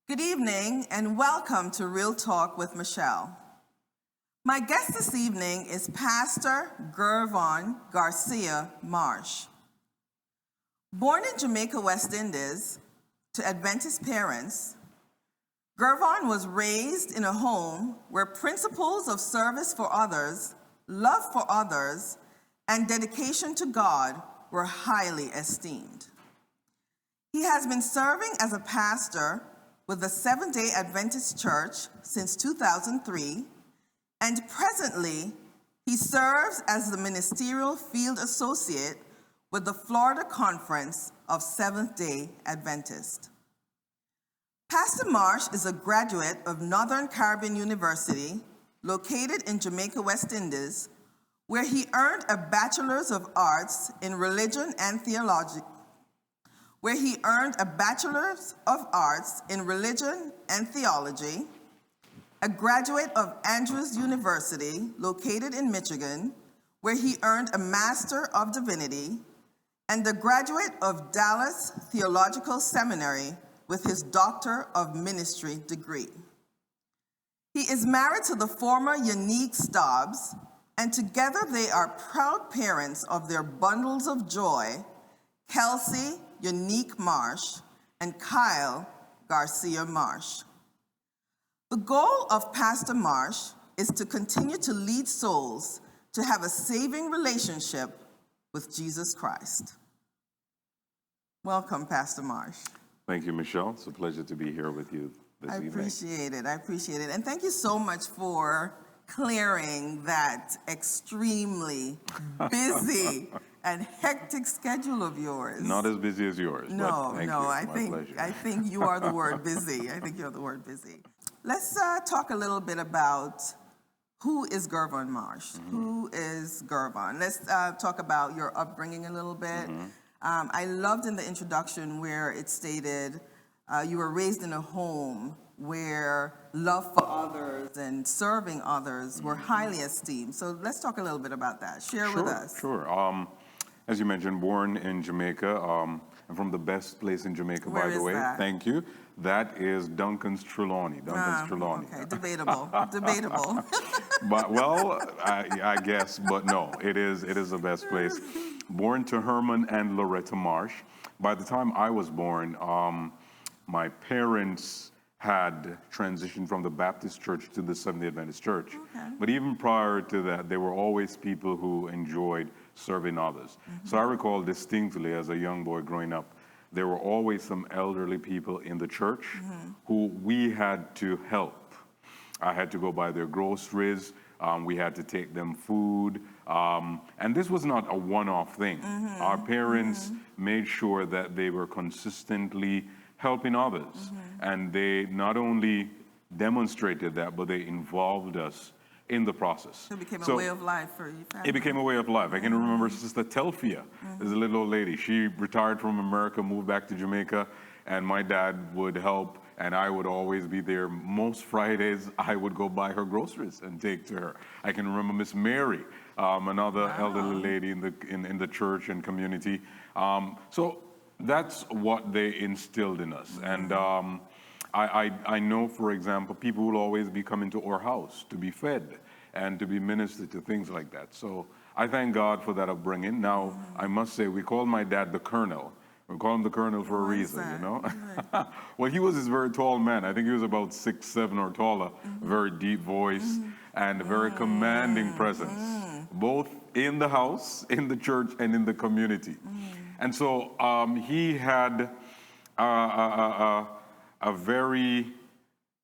Good evening and welcome to Real Talk with Michelle. My guest this evening is Pastor Gervon Garcia Marsh. Born in Jamaica, West Indies, to Adventist parents, Gervon was raised in a home where principles of service for others, love for others, and dedication to God were highly esteemed. He has been serving as a pastor with the Seventh-day Adventist Church since 2003, and presently he serves as the Ministerial Field Associate with the Florida Conference of Seventh-day Adventists. Pastor Marsh is a graduate of Northern Caribbean University, located in Jamaica, West Indies, where he earned a Bachelor's of Arts in Religion and Theology, a graduate of Andrews University, located in Michigan, where he earned a Master of Divinity, and a graduate of Dallas Theological Seminary with his Doctor of Ministry degree. He is married to the former Unique Stobbs, and together they are proud parents of their bundles of joy, Kelsey Unique Marsh and Kyle Garcia Marsh. The goal of Pastor Marsh is to continue to lead souls to have a saving relationship with Jesus Christ. Welcome, Pastor Marsh. Thank you, Michelle. It's a pleasure to be here with you this evening. I appreciate it. And thank you so much for clearing that extremely busy and hectic schedule of yours. Not as busy as yours. No, but thank no, you. I think you are the word busy. I think you're the word busy. Let's talk a little bit about who is Gervain Marsh. Mm-hmm. Who is Gervon? Let's talk about your upbringing a little bit. Mm-hmm. I loved in the introduction where it stated you were raised in a home where love for others and serving others were highly esteemed. So let's talk a little bit about that. Share with us. Sure. As you mentioned, born in Jamaica, and from the best place in Jamaica, Where by the way. That? Thank you. That is Duncan's Trelawney. Okay, debatable. But I guess, but no, it is the best place. Born to Herman and Loretta Marsh. By the time I was born, my parents had transitioned from the Baptist church to the Seventh-day Adventist church. Okay. But even prior to that, there were always people who enjoyed serving others. Mm-hmm. So I recall distinctly as a young boy growing up, there were always some elderly people in the church mm-hmm. who we had to help. I had to go buy their groceries. We had to take them food. And this was not a one-off thing. Mm-hmm. Our parents mm-hmm. made sure that they were consistently helping others. Mm-hmm. And they not only demonstrated that, but they involved us in the process. So it became a way of life for you. It became a way of life. I can remember Sister Telfia, there's a little old lady. She retired from America, moved back to Jamaica, and my dad would help, and I would always be there. Most Fridays, I would go buy her groceries and take to her. I can remember Miss Mary, another elderly lady in the church and community. So that's what they instilled in us. And I know, for example, people will always be coming to our house to be fed and to be ministered to, things like that. So I thank God for that upbringing. Now, I must say, we call my dad the Colonel. We call him the Colonel for a reason, you know? Right. Well, he was this very tall man. I think he was about 6'7" or taller, very deep voice, and a very commanding presence, both in the house, in the church, and in the community. And so he had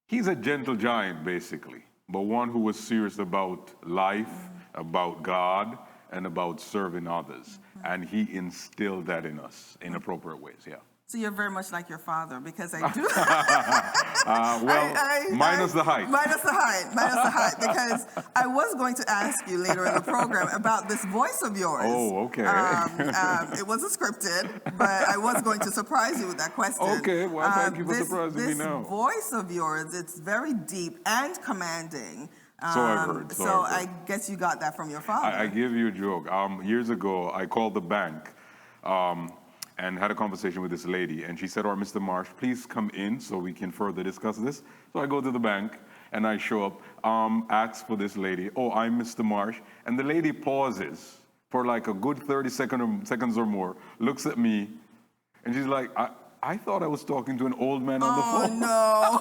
he's a gentle giant, basically, but one who was serious about life, about God, and about serving others. And he instilled that in us in appropriate ways, yeah. So you're very much like your father, because I do. Minus the height. Minus the height, because I was going to ask you later in the program about this voice of yours. Oh, okay. It wasn't scripted, but I was going to surprise you with that question. Okay, well, thank you for surprising me now. This voice of yours, it's very deep and commanding. So I've heard. I guess you got that from your father. I give you a joke. Years ago, I called the bank. and had a conversation with this lady. And she said, "All right, Mr. Marsh, please come in so we can further discuss this." So I go to the bank and I show up, ask for this lady. "Oh, I'm Mr. Marsh." And the lady pauses for like a good 30 seconds or more, looks at me, and she's like, I thought I was talking to an old man on the phone. Oh, no.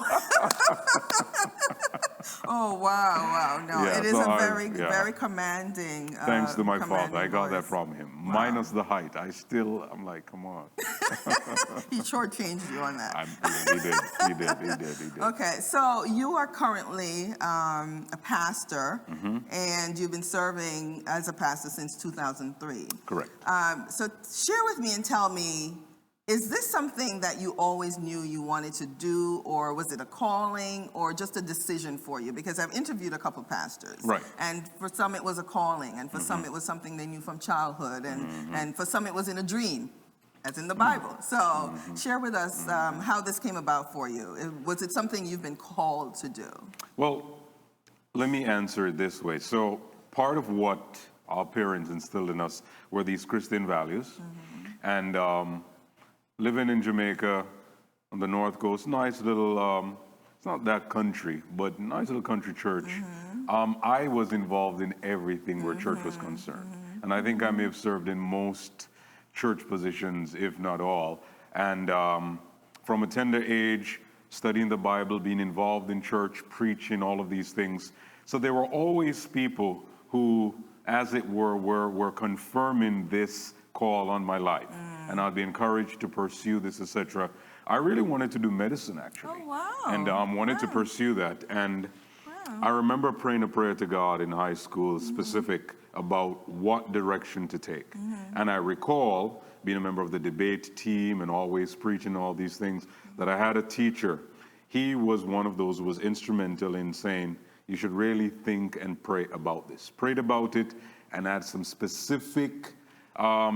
Oh, wow. No, Yeah, it is so a very commanding. Thanks to my father, I commanding got that voice. from him. Wow. Minus the height, I'm like, come on. He shortchanged you on that. He did. Okay, so you are currently a pastor, Mm-hmm. and you've been serving as a pastor since 2003. Correct. So share with me and tell me, is this something that you always knew you wanted to do, or was it a calling, or just a decision for you? Because I've interviewed a couple pastors. Right. And for some it was a calling, and for some it was something they knew from childhood, and for some it was in a dream, as in the Bible. So share with us how this came about for you. Was it something you've been called to do? Well, let me answer it this way. So part of what our parents instilled in us were these Christian values. And living in Jamaica on the North Coast, nice little, it's not that country, but nice little country church. I was involved in everything where church was concerned. And I think I may have served in most church positions, if not all. And from a tender age, studying the Bible, being involved in church, preaching, all of these things. So there were always people who, as it were confirming this call on my life. And I'd be encouraged to pursue this, etc. I really wanted to do medicine, actually. Oh, wow. And wanted to pursue that. And I remember praying a prayer to God in high school, specific about what direction to take. And I recall being a member of the debate team and always preaching all these things, that I had a teacher. He was one of those who was instrumental in saying, you should really think and pray about this. Prayed about it and had some specific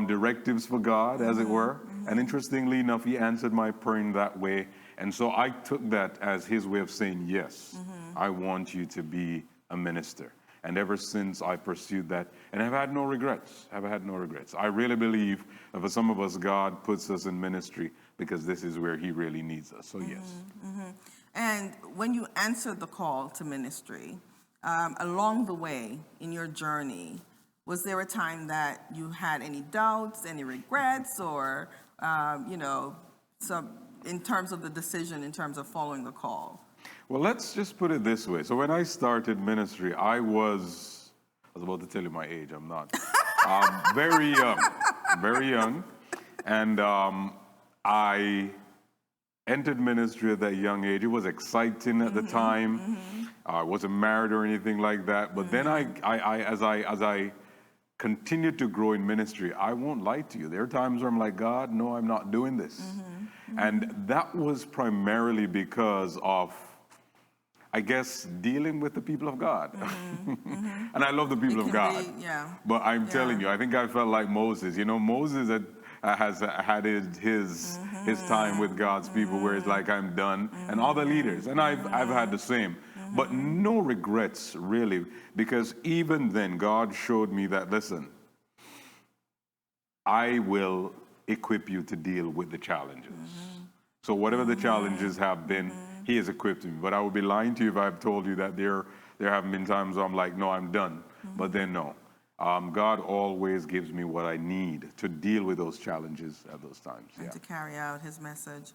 directives for God, as it were. And interestingly enough, he answered my prayer in that way. And so I took that as his way of saying, yes, I want you to be a minister. And ever since I pursued that, and I've had no regrets. I really believe that for some of us, God puts us in ministry because this is where he really needs us. So yes. And when you answered the call to ministry, along the way in your journey, was there a time that you had any doubts, any regrets, or, some in terms of the decision, in terms of following the call? Well, let's just put it this way. So when I started ministry, I was about to tell you my age, I'm not. Very young. And I entered ministry at that young age. It was exciting at the time. I wasn't married or anything like that. But then as I continued to grow in ministry, I won't lie to you. There are times where I'm like, God, no, I'm not doing this. And that was primarily because of, I guess, dealing with the people of God. And I love the people of God. But I'm telling you, I think I felt like Moses. You know, Moses has had his time with God's people where it's like, I'm done. And other leaders. And I've had the same. But no regrets, really, because even then, God showed me that, listen, I will equip you to deal with the challenges. So whatever the challenges have been, he has equipped me. But I would be lying to you if I've told you that there have been times where I'm like, no, I'm done. But then no. God always gives me what I need to deal with those challenges at those times. And to carry out his message.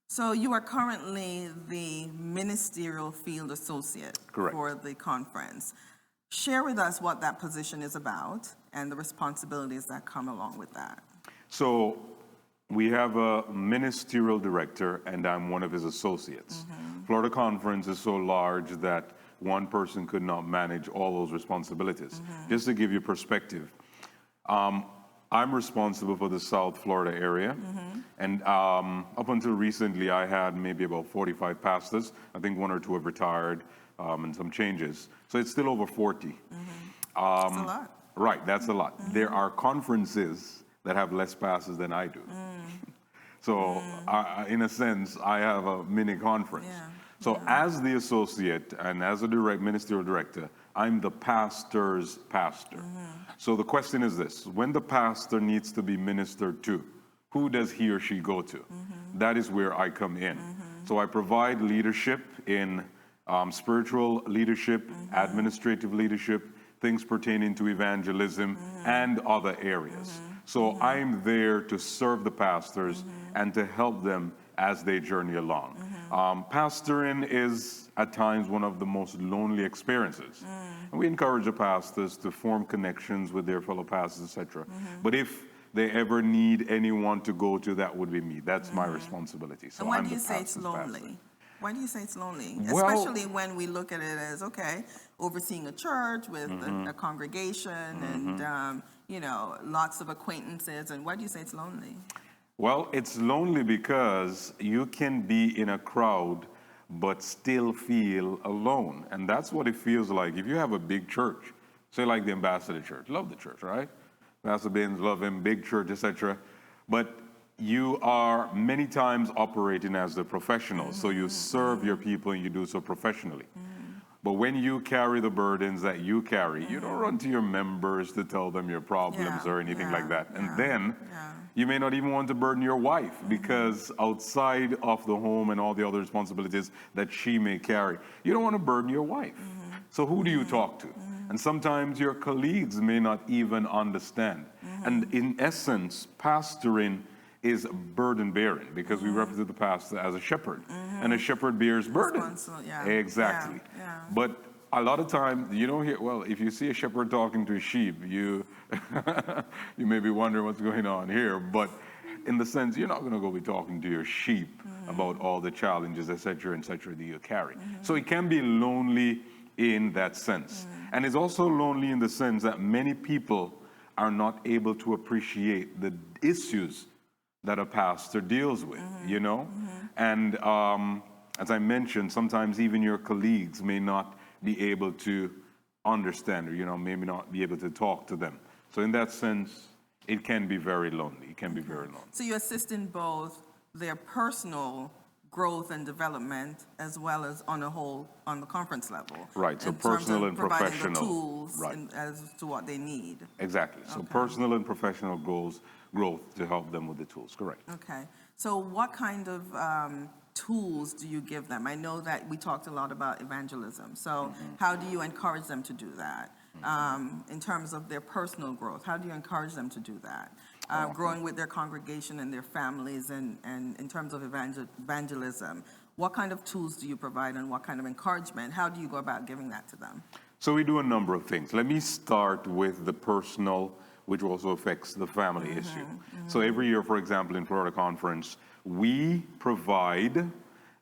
So you are currently the ministerial field associate for the conference. Share with us what that position is about and the responsibilities that come along with that. So we have a ministerial director, and I'm one of his associates. Florida Conference is so large that one person could not manage all those responsibilities. Just to give you perspective, I'm responsible for the South Florida area. And up until recently, I had maybe about 45 pastors. I think one or two have retired and some changes. So it's still over 40. That's a lot. Right, that's a lot. There are conferences that have less pastors than I do. So in a sense, I have a mini conference. So as the associate and as a ministerial director, I'm the pastor's pastor. So the question is this: when the pastor needs to be ministered to, who does he or she go to? That is where I come in. So I provide leadership in spiritual leadership, administrative leadership, things pertaining to evangelism, and other areas. So I'm there to serve the pastors and to help them as they journey along. Pastoring is at times one of the most lonely experiences. And we encourage the pastors to form connections with their fellow pastors, etc. But if they ever need anyone to go to, that would be me. That's my responsibility. So And why I'm do you the say it's pastor's lonely? pastor. Why do you say it's lonely? Well, Especially when we look at it as, okay, overseeing a church with a congregation and, you know, lots of acquaintances. And why do you say it's lonely? Well, it's lonely because you can be in a crowd but still feel alone. And that's what it feels like. If you have a big church, say like the Ambassador Church, love the church, right? Pastor Benz, love him, big church, etc. But you are many times operating as the professional. So you serve your people and you do so professionally. But when you carry the burdens that you carry, you don't run to your members to tell them your problems or anything like that. And then you may not even want to burden your wife because outside of the home and all the other responsibilities that she may carry, you don't want to burden your wife. So who do you talk to? And sometimes your colleagues may not even understand. And in essence, pastoring is burden bearing because we represent the pastor as a shepherd, and a shepherd bears burden. Exactly. But a lot of times you don't hear, well, if you see a shepherd talking to a sheep, you you may be wondering what's going on here, but in the sense, you're not going to go be talking to your sheep about all the challenges, et cetera, that you carry. So it can be lonely in that sense. And it's also lonely in the sense that many people are not able to appreciate the issues that a pastor deals with, you know? And as I mentioned, sometimes even your colleagues may not be able to understand, or, you know, maybe not be able to talk to them. So in that sense, it can be very lonely. It can be very lonely. So you assist in both their personal growth and development as well as on the conference level. Right, so in terms personal of and providing professional. The tools Right. as to what they need. Exactly. So personal and professional growth to help them with the tools, correct. Okay. So what kind of tools do you give them? I know that we talked a lot about evangelism. So how do you encourage them to do that? In terms of their personal growth, how do you encourage them to do that? Growing with their congregation and their families, and in terms of evangelism, what kind of tools do you provide and what kind of encouragement? How do you go about giving that to them? So we do a number of things. Let me start with the personal, which also affects the family issue. So every year, for example, in Florida Conference, we provide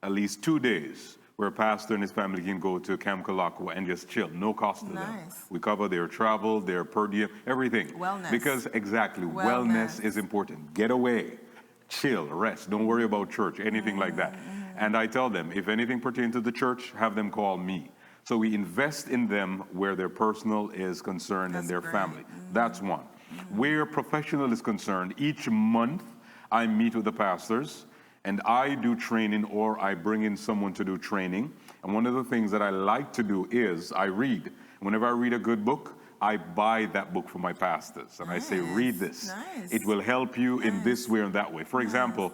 at least 2 days where a pastor and his family can go to Camp Kalakwa and just chill, no cost to them. We cover their travel, their per diem, everything. Wellness. Because exactly, wellness is important. Get away, chill, rest. Don't worry about church, anything like that. And I tell them, if anything pertains to the church, have them call me. So we invest in them where their personal is concerned and their family. That's one. Where professional is concerned, each month I meet with the pastors and I do training, or I bring in someone to do training. And one of the things that I like to do is I read. Whenever I read a good book, I buy that book for my pastors. And I say, read this. It will help you in this way and that way. For example,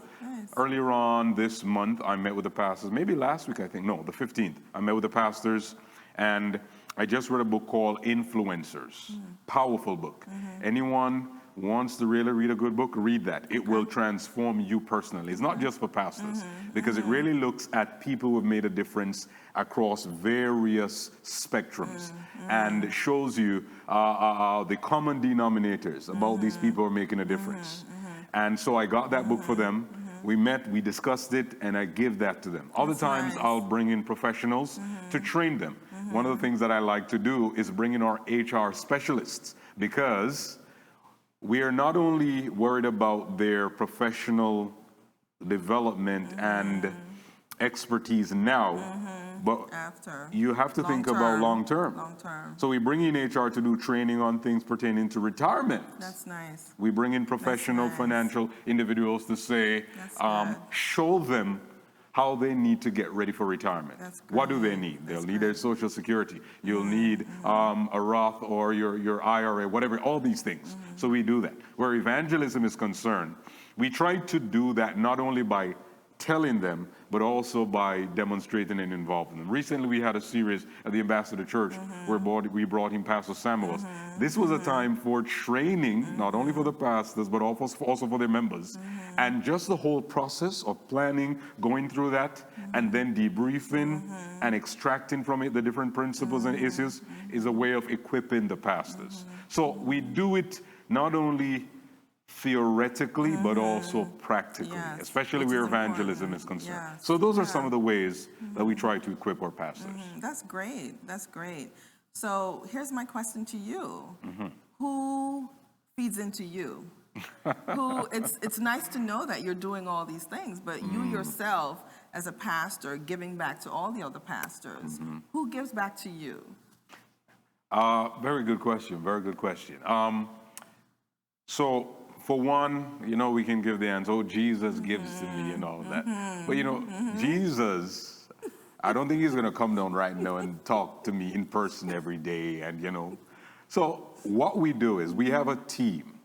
earlier on this month, I met with the pastors, maybe last week, I think, no, the 15th. I met with the pastors and I just read a book called Influencers. Powerful book. Anyone wants to really read a good book, read that. It will transform you personally. It's not just for pastors, because it really looks at people who have made a difference across various spectrums and shows you the common denominators about these people who are making a difference. And so I got that book for them. We met, we discussed it, and I give that to them. Other times I'll bring in professionals to train them. One of the things that I like to do is bring in our HR specialists, because we are not only worried about their professional development and expertise now, but you have to think about long term. So we bring in HR to do training on things pertaining to retirement. That's nice. We bring in professional financial individuals to say, show them how they need to get ready for retirement. What do they need? They'll need their Social Security. You'll need a Roth or your IRA, whatever, all these things. So we do that. Where evangelism is concerned, we try to do that not only by telling them, but also by demonstrating and involving them. Recently, we had a series at the Ambassador Church where we brought in Pastor Samuels. This was a time for training, not only for the pastors, but also for their members. And just the whole process of planning, going through that, and then debriefing and extracting from it the different principles and issues is a way of equipping the pastors. So we do it not only theoretically, but also practically, Yes, especially which where is evangelism important. is concerned. Yes. So those are some of the ways that we try to equip our pastors. That's great. That's great. So here's my question to you. Who feeds into you? It's nice to know that you're doing all these things, but you yourself as a pastor giving back to all the other pastors, who gives back to you? Very good question. Very good question. So for one, we can give the answer, oh, Jesus gives to me and all of that. But Jesus, I don't think he's going to come down right now and talk to me in person every day. And, so what we do is we have a team.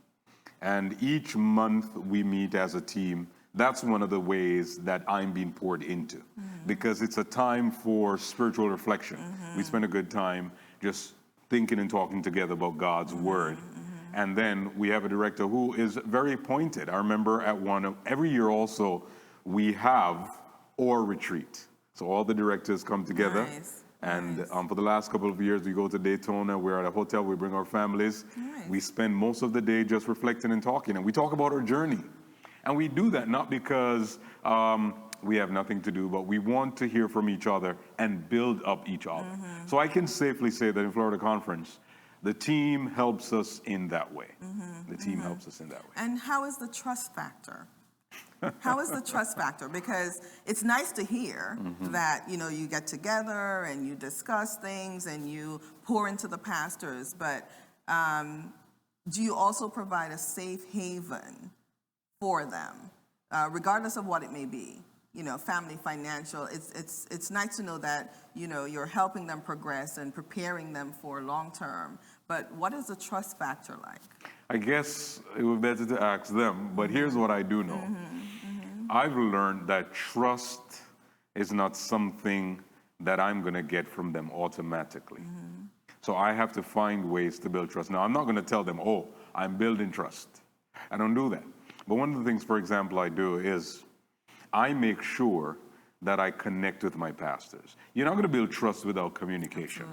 And each month we meet as a team. That's one of the ways that I'm being poured into. Because it's a time for spiritual reflection. We spend a good time just thinking and talking together about God's word. And then we have a director who is very pointed. I remember every year also, we have OR retreat. So all the directors come together. Nice. And for the last couple of years, we go to Daytona. We're at a hotel. We bring our families. Nice. We spend most of the day just reflecting and talking. And we talk about our journey. And we do that not because we have nothing to do, but we want to hear from each other and build up each other. So I can safely say that in Florida Conference, the team helps us in that way. The team helps us in that way. And how is the trust factor? How is the trust factor? Because it's nice to hear that, you get together and you discuss things and you pour into the pastors, but do you also provide a safe haven for them, regardless of what it may be? Family, financial. It's nice to know that, you're helping them progress and preparing them for long term. But what is the trust factor like? I guess it would be better to ask them, but here's what I do know. I've learned that trust is not something that I'm going to get from them automatically. So I have to find ways to build trust. Now, I'm not going to tell them, oh, I'm building trust. I don't do that. But one of the things, for example, I do is I make sure that I connect with my pastors. You're not going to build trust without communication.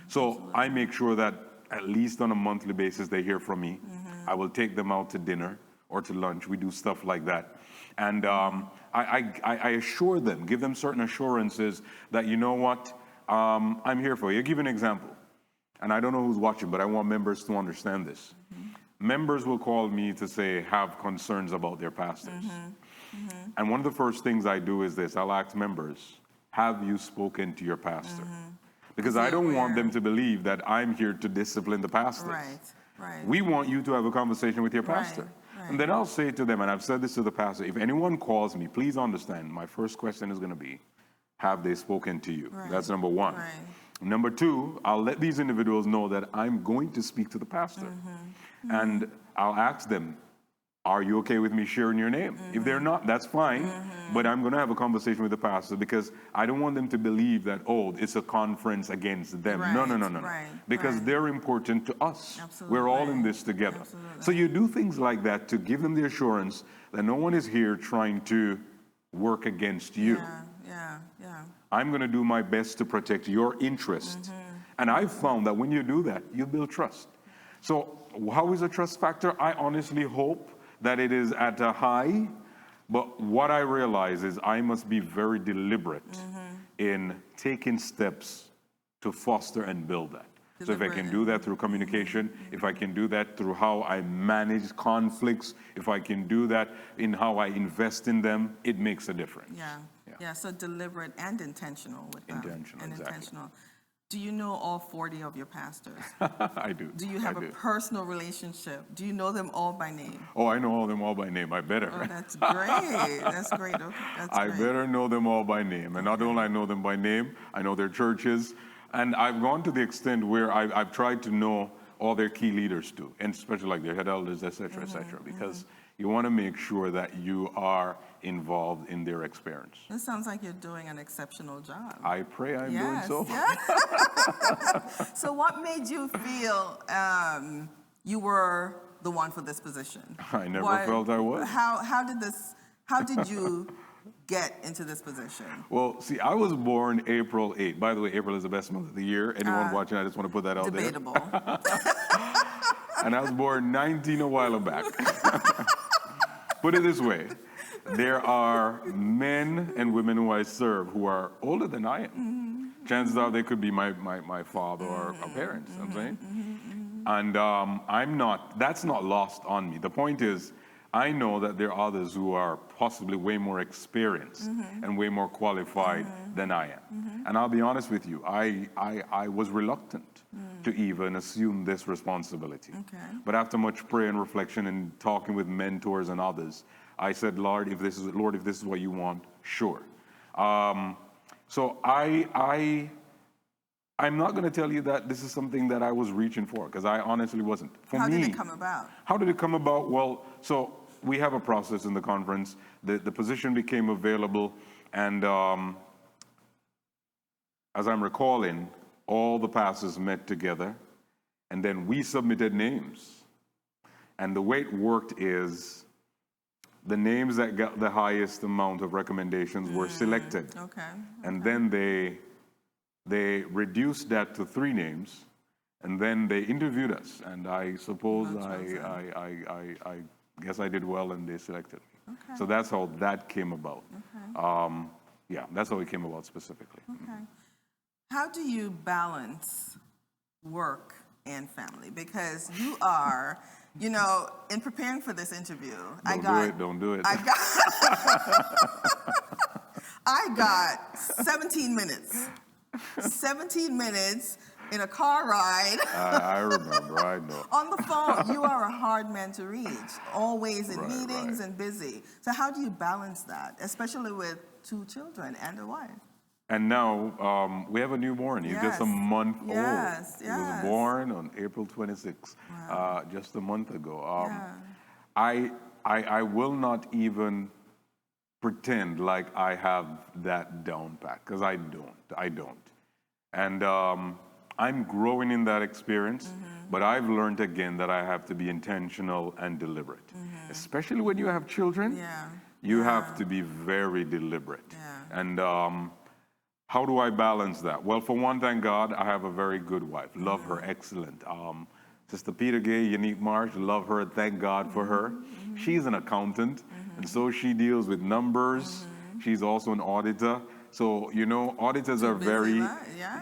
So I make sure that at least on a monthly basis, they hear from me. I will take them out to dinner or to lunch. We do stuff like that. And I assure them, give them certain assurances that, you know what, I'm here for you. I'll give you an example. And I don't know who's watching, but I want members to understand this. Members will call me to say, have concerns about their pastors. And one of the first things I do is this. I'll ask members, have you spoken to your pastor? Because I don't want them to believe that I'm here to discipline the pastors. Right. We want you to have a conversation with your pastor. Right. And then I'll say to them, and I've said this to the pastor, if anyone calls me, please understand, my first question is going to be, have they spoken to you? That's number one. Number two, I'll let these individuals know that I'm going to speak to the pastor. And I'll ask them, are you okay with me sharing your name? If they're not, that's fine. But I'm going to have a conversation with the pastor because I don't want them to believe that, oh, it's a conference against them. No. Because they're important to us. We're all in this together. So you do things like that to give them the assurance that no one is here trying to work against you. I'm going to do my best to protect your interest. And I've found that when you do that, you build trust. So how is a trust factor? I honestly hope that it is at a high, but what I realize is I must be very deliberate in taking steps to foster and build that. So if I can do that through communication, if I can do that through how I manage conflicts, if I can do that in how I invest in them, it makes a difference. Yeah, so deliberate and intentional with them. Intentional. Do you know all 40 of your pastors? I do. Do you have a personal relationship? Do you know them all by name? Oh, I know all them all by name. I better. Oh, that's great. That's great. Okay, I better know them all by name. And not only I know them by name, I know their churches. And I've gone to the extent where I've tried to know all their key leaders too, and especially like their head elders, et cetera, because You want to make sure that you are involved in their experience. It sounds like you're doing an exceptional job. I pray I'm doing Yes, so. yes. So what made you feel you were the one for this position? I never felt I was. How did you get into this position? Well, see, I was born April 8th. By the way, April is the best month of the year. Anyone watching, I just want to put that out there. Debatable. And I was born 19 a while back. Put it this way. There are men and women who I serve who are older than I am. Chances are they could be my father or parents, I'm saying. And I'm not, that's not lost on me. The point is, I know that there are others who are possibly way more experienced and way more qualified than I am. And I'll be honest with you, I was reluctant to even assume this responsibility. Okay. But after much prayer and reflection and talking with mentors and others, I said, Lord, if this is what you want, sure. So I'm not going to tell you that this is something that I was reaching for, because I honestly wasn't. How did it come about? How did it come about? Well, so we have a process in the conference. The position became available, and as I'm recalling, all the pastors met together, and then we submitted names. And the way it worked is the names that got the highest amount of recommendations were selected. Okay. And then they reduced that to 3 names, and then they interviewed us. And I suppose I guess I did well, and they selected me. Okay. So that's how that came about. Okay. Yeah, that's how it came about specifically. Okay. How do you balance work and family? Because you are, you know, in preparing for this interview, Don't do it. I got 17 minutes. 17 minutes in a car ride. I remember, I know. On the phone. You are a hard man to reach, always in meetings right. and busy. So how do you balance that, especially with 2 children and a wife? And now we have a newborn. He's just a month old. Yes, He was born on April 26th, just a month ago. I will not even pretend like I have that down pat, because I don't. And I'm growing in that experience, but I've learned again that I have to be intentional and deliberate. Especially when you have children, you have to be very deliberate. And how do I balance that? Well, for one, thank God, I have a very good wife. Love her, excellent. Sister Peter Gay, Unique Marsh, love her, thank God for her. She's an accountant, and so she deals with numbers. She's also an auditor. So, you know, auditors are very,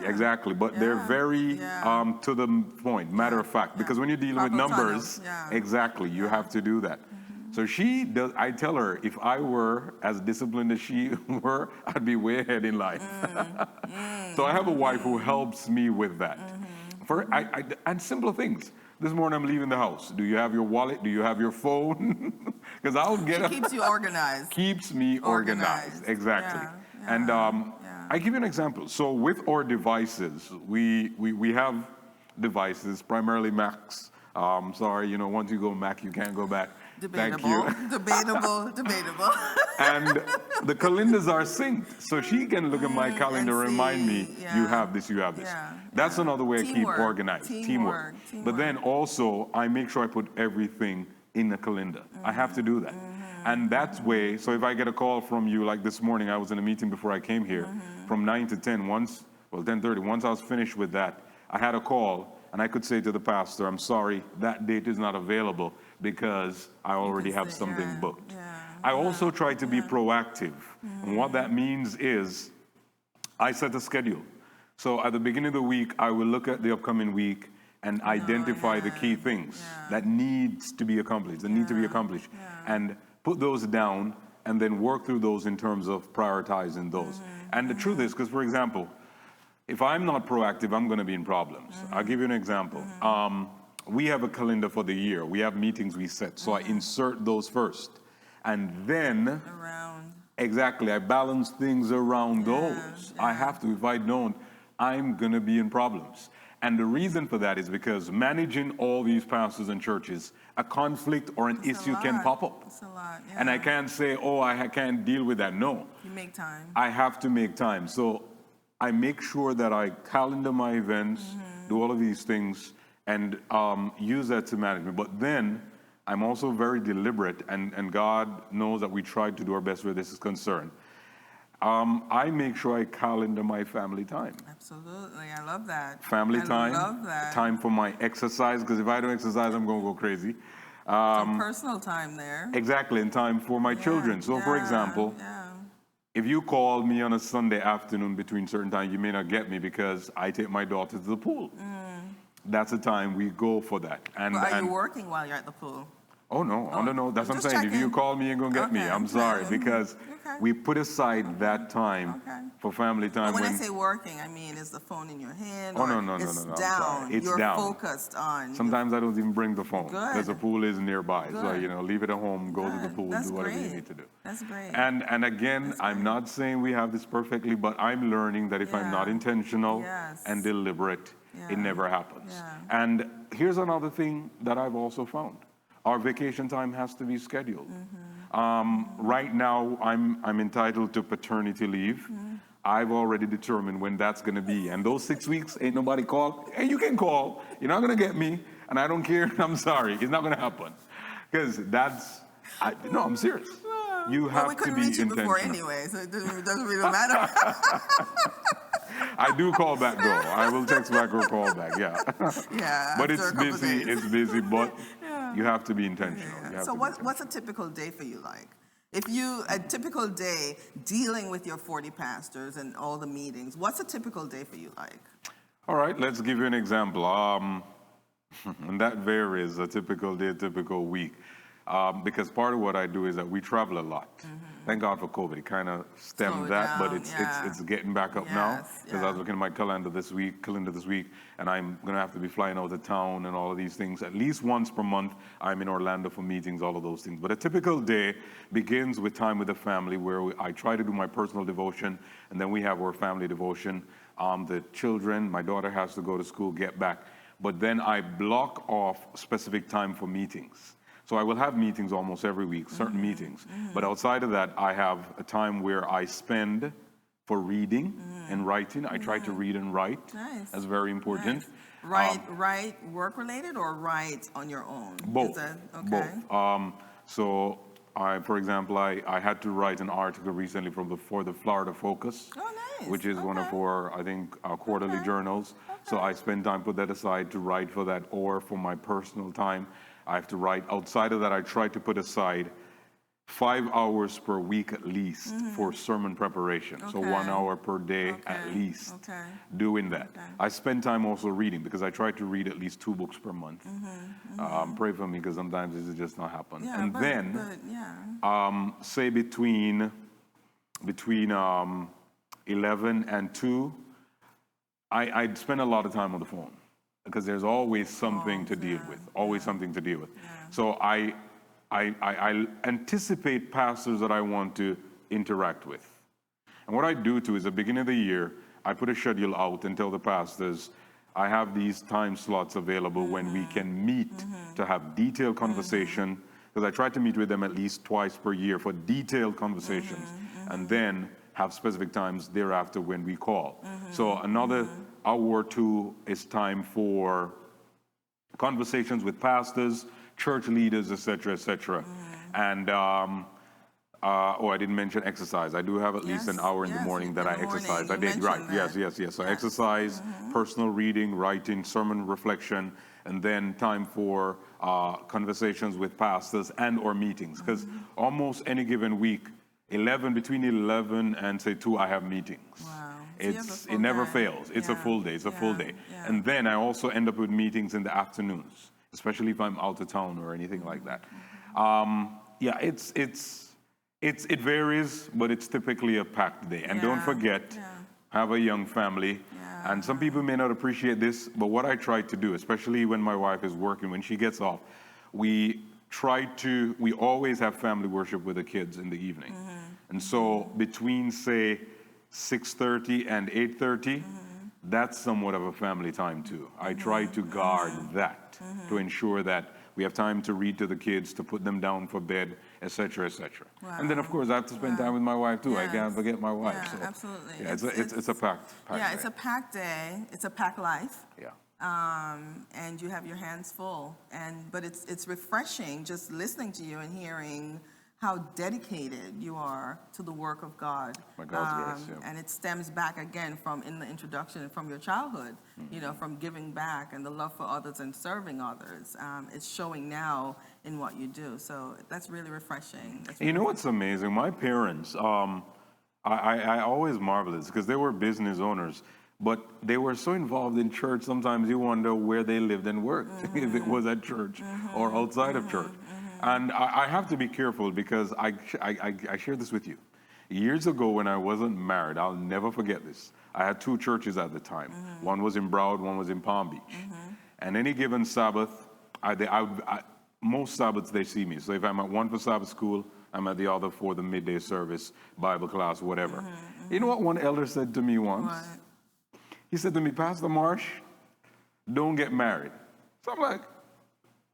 exactly, but they're very to the point, matter of fact, because when you're dealing with numbers, exactly, you have to do that. So she does, I tell her, if I were as disciplined as she were, I'd be way ahead in life. So I have a wife who helps me with that. And simple things. This morning I'm leaving the house. Do you have your wallet? Do you have your phone? Because I'll get She keeps you organized. Keeps me organized. Exactly. And I give you an example. So with our devices, we have devices, primarily Macs. Sorry, you know, once you go Mac, you can't go back. Debatable. Thank you. Debatable. And the calendars are synced, so she can look at my calendar and remind me, you have this, you have this. That's another way I keep organized. Teamwork. But then also, I make sure I put everything in the calendar. I have to do that. And that way, so if I get a call from you, like this morning, I was in a meeting before I came here, from 9 to 10, 10:30, once I was finished with that, I had a call, and I could say to the pastor, I'm sorry, that date is not available because I already have something booked. I also try to be proactive. And what that means is I set a schedule. So at the beginning of the week, I will look at the upcoming week and identify the key things that needs to be accomplished, and put those down and then work through those in terms of prioritizing those. And the truth is, because for example, if I'm not proactive, I'm going to be in problems. I'll give you an example. We have a calendar for the year. We have meetings we set. So I insert those first. And then, exactly, I balance things around those. I have to. If I don't, I'm going to be in problems. And the reason for that is because managing all these pastors and churches, a conflict or an issue can pop up. It's a lot, yeah. And I can't say, oh, I can't deal with that. No. You make time. I have to make time. So I make sure that I calendar my events, do all of these things, and use that to manage me. But then I'm also very deliberate, and God knows that we try to do our best where this is concerned. I make sure I calendar my family time. Absolutely, I love that. Family time, I love that. time for my exercise, because if I don't exercise, I'm going to go crazy. Some personal time there. Exactly, and time for my children. So, for example, if you call me on a Sunday afternoon between certain times, you may not get me because I take my daughter to the pool. That's the time we go for that. And are you working while you're at the pool? Oh, no. That's what I'm saying. If you call me, you're going to get me. I'm sorry, because we put aside that time for family time. But when I say working, I mean, is the phone in your hand? Oh, no. It's down. It's down. You're focused on. Sometimes I don't even bring the phone because the pool is nearby. Good. So, leave it at home, go to the pool, do whatever you need to do. That's great. And again, I'm not saying we have this perfectly, but I'm learning that if I'm not intentional and deliberate, it never happens. And here's another thing that I've also found. Our vacation time has to be scheduled. Right now, I'm entitled to paternity leave. I've already determined when that's going to be. And those 6 weeks, ain't nobody called. Hey, you can call. You're not going to get me. And I don't care. I'm sorry. It's not going to happen. Because no, I'm serious. You have to be intentional. We couldn't reach you before anyway, so it doesn't really matter. I do call back though. I will text back or call back, But it's busy, but you have to be intentional. So what's a typical day for you like? A typical day dealing with your 40 pastors and all the meetings, what's a typical day for you like? All right, let's give you an example. And that varies, a typical day, a typical week. Because part of what I do is that we travel a lot. Thank God for COVID. It kind of stemmed that, but it's getting back up now. Because I was looking at my calendar this week, and I'm going to have to be flying out of town and all of these things. At least once per month, I'm in Orlando for meetings, all of those things. But a typical day begins with time with the family where I try to do my personal devotion, and then we have our family devotion. The children, my daughter has to go to school, get back. But then I block off specific time for meetings. So I will have meetings almost every week, certain meetings. But outside of that, I have a time where I spend for reading and writing. I try to read and write. Nice. That's very important. Nice. Write work-related or write on your own? Both. Both. So, for example, I had to write an article recently for the Florida Focus, which is one of our, I think, quarterly journals. So I spend time, put that aside to write for that, or for my personal time. I have to write. Outside of that, I try to put aside 5 hours per week at least for sermon preparation. So 1 hour per day at least doing that. I spend time also reading because I try to read at least 2 books per month. Pray for me because sometimes this is just not happen. Say between 11 and 2, I'd spend a lot of time on the phone. Because there's always something to deal with, something to deal with. So I anticipate pastors that I want to interact with. And what I do too is at the beginning of the year, I put a schedule out and tell the pastors, I have these time slots available when we can meet to have detailed conversation. Because I try to meet with them at least twice per year for detailed conversations. And then have specific times thereafter when we call. So another hour or 2 is time for conversations with pastors, church leaders, etc., etc. And I didn't mention exercise. I do have at least an hour in the morning that I exercise. I did, right? Yes. So exercise, personal reading, writing, sermon reflection, and then time for conversations with pastors and or meetings. Because almost any given week, between 11 and say 2, I have meetings. Wow. It never fails. It's a full day. It's a full day. And then I also end up with meetings in the afternoons, especially if I'm out of town or anything like that. It varies, but it's typically a packed day. And don't forget, have a young family. And some people may not appreciate this, but what I try to do, especially when my wife is working, when she gets off, we always have family worship with the kids in the evening. And so between, say, 6:30 and 8:30, that's somewhat of a family time too. I try to guard that to ensure that we have time to read to the kids, to put them down for bed, et cetera, et cetera. And then, of course, I have to spend time with my wife too. I can't forget my wife. Yeah, so, absolutely. Yeah, it's a packed yeah, day. it's a packed day. It's a packed life. Yeah. And you have your hands full. But it's refreshing just listening to you and hearing how dedicated you are to the work of God. By God's grace, yeah. And it stems back again from in the introduction from your childhood, you know, from giving back and the love for others and serving others. It's showing now in what you do. So that's really refreshing. You know what's amazing? My parents, I always marvel at this because they were business owners, but they were so involved in church, sometimes you wonder where they lived and worked, if it was at church or outside of church. And I have to be careful because I share this with you. Years ago when I wasn't married, I'll never forget this. I had two churches at the time. One was in Broward, one was in Palm Beach. And any given Sabbath, most Sabbaths they see me. So if I'm at one for Sabbath school, I'm at the other for the midday service, Bible class, whatever. You know what one elder said to me once? What? He said to me, Pastor Marsh, don't get married. So I'm like,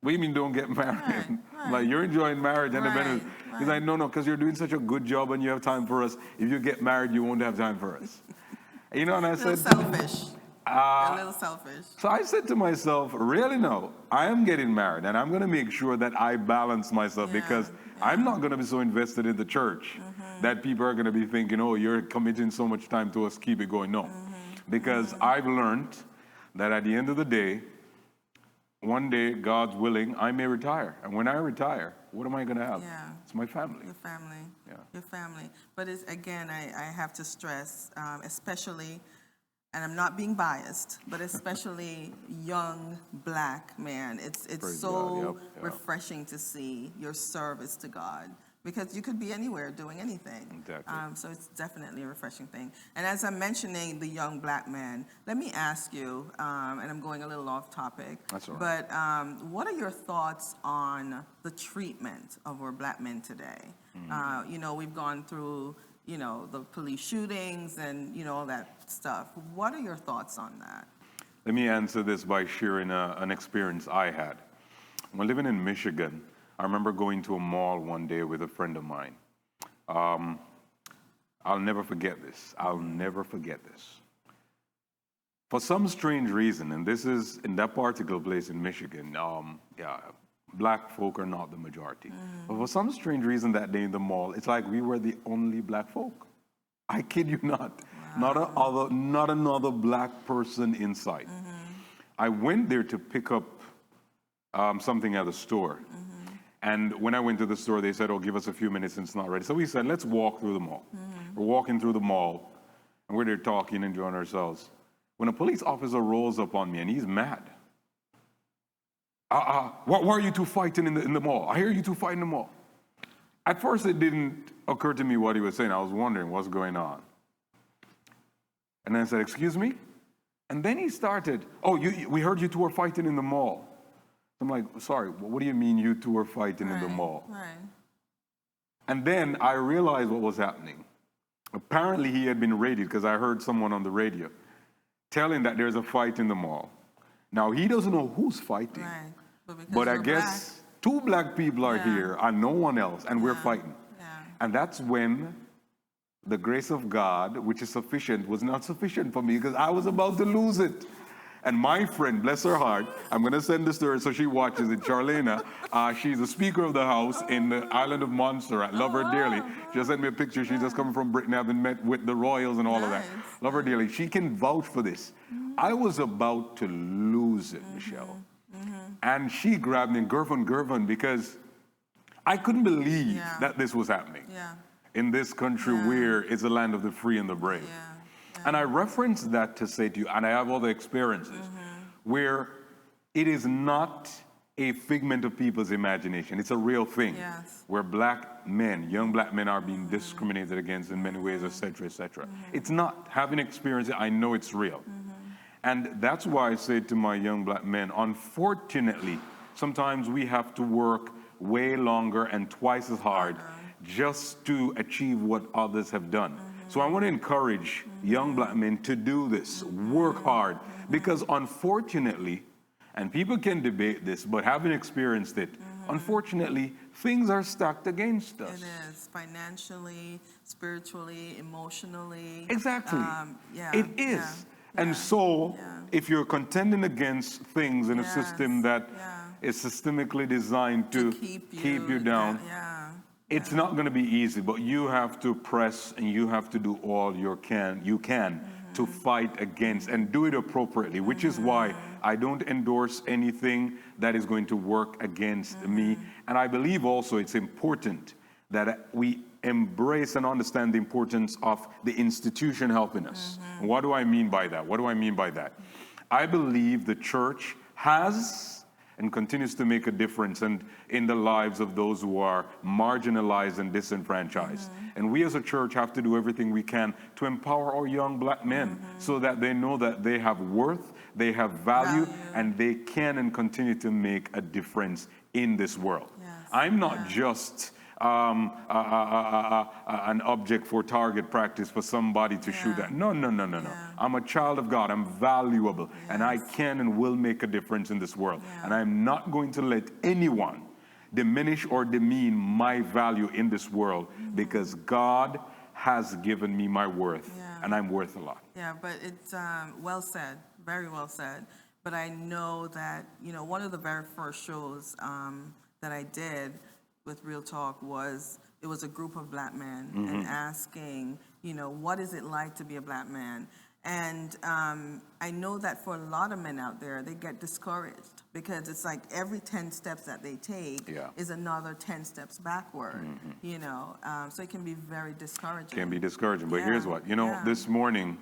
what do you mean don't get married? Like, you're enjoying marriage and the benefits. He's like, no, because you're doing such a good job and you have time for us. If you get married, you won't have time for us. You know, and I said, selfish. A little selfish. So I said to myself, really no, I am getting married and I'm going to make sure that I balance myself because I'm not going to be so invested in the church that people are going to be thinking, oh, you're committing so much time to us, keep it going. No, because I've learned that at the end of the day, one day, God's willing, I may retire. And when I retire, what am I going to have? Yeah. It's my family. Your family. Yeah. Your family. But it's, again, I have to stress, especially, and I'm not being biased, but especially young black man. It's Praise so God. Yep. refreshing to see your service to God. Because you could be anywhere doing anything. Exactly. So it's definitely a refreshing thing. And as I'm mentioning the young black man, let me ask you, and I'm going a little off topic. That's all right. But what are your thoughts on the treatment of our black men today? You know, we've gone through, you know, the police shootings and, you know, all that stuff. What are your thoughts on that? Let me answer this by sharing an experience I had. When living in Michigan, I remember going to a mall one day with a friend of mine. I'll never forget this. I'll never forget this. For some strange reason, and this is in that particular place in Michigan, black folk are not the majority. But for some strange reason that day in the mall, it's like we were the only black folk. I kid you not. Wow. Not another black person in sight. I went there to pick up something at the store. And when I went to the store, they said, oh, give us a few minutes, it's not ready. So we said, let's walk through the mall. We're walking through the mall, and we're there talking, enjoying ourselves. When a police officer rolls up on me, and he's mad. Why are you two fighting in the mall? I hear you two fighting in the mall. At first, it didn't occur to me what he was saying. I was wondering what's going on. And then I said, excuse me? And then he started, oh, we heard you two were fighting in the mall. I'm like, sorry, what do you mean you two were fighting in the mall? Right. And then I realized what was happening. Apparently he had been raided because I heard someone on the radio telling that there's a fight in the mall. Now he doesn't know who's fighting, but I guess two black people are here and no one else, and we're fighting. And that's when the grace of God, which is sufficient, was not sufficient for me because I was about to lose it. And my friend, bless her heart, I'm going to send this to her so she watches it, Charlena. She's the Speaker of the House in the island of Montserrat. Love her dearly. She just sent me a picture. She's just coming from Britain, having met with the royals and all of that. Love her dearly. She can vouch for this. I was about to lose it, Michelle. And she grabbed me, Gervon, because I couldn't believe that this was happening in this country where it's the land of the free and the brave. And I reference that to say to you, and I have other experiences, where it is not a figment of people's imagination. It's a real thing. Where black men, young black men are being discriminated against in many ways, et cetera, et cetera. It's not having experienced it, I know it's real. And that's why I say to my young black men, unfortunately, sometimes we have to work way longer and twice as hard just to achieve what others have done. So I want to encourage young black men to do this, work hard, because unfortunately, and people can debate this, but having experienced it, unfortunately, things are stacked against us. It is, financially, spiritually, emotionally. Exactly. Yeah. It is. Yeah, And so, yeah. if you're contending against things in a Yes, system that yeah. is systemically designed to keep you down, Yeah. it's not going to be easy, but you have to press and you have to do all you can to fight against and do it appropriately, which is why I don't endorse anything that is going to work against me. And I believe also it's important that we embrace and understand the importance of the institution helping us. What do I mean by that? What do I mean by that? I believe the church has and continues to make a difference in the lives of those who are marginalized and disenfranchised. And we as a church have to do everything we can to empower our young black men so that they know that they have worth, they have value, and they can and continue to make a difference in this world. Yes. I'm not just an object for target practice for somebody to shoot at. No. I'm a child of God. I'm valuable, and I can and will make a difference in this world. And I'm not going to let anyone diminish or demean my value in this world because God has given me my worth, and I'm worth a lot. Yeah, but it's well said, very well said. But I know that, one of the very first shows that I did with Real Talk it was a group of black men and asking, what is it like to be a black man? And I know that for a lot of men out there, they get discouraged because it's like every 10 steps that they take is another 10 steps backward, so it can be very discouraging. Can be discouraging, but here's what, this morning,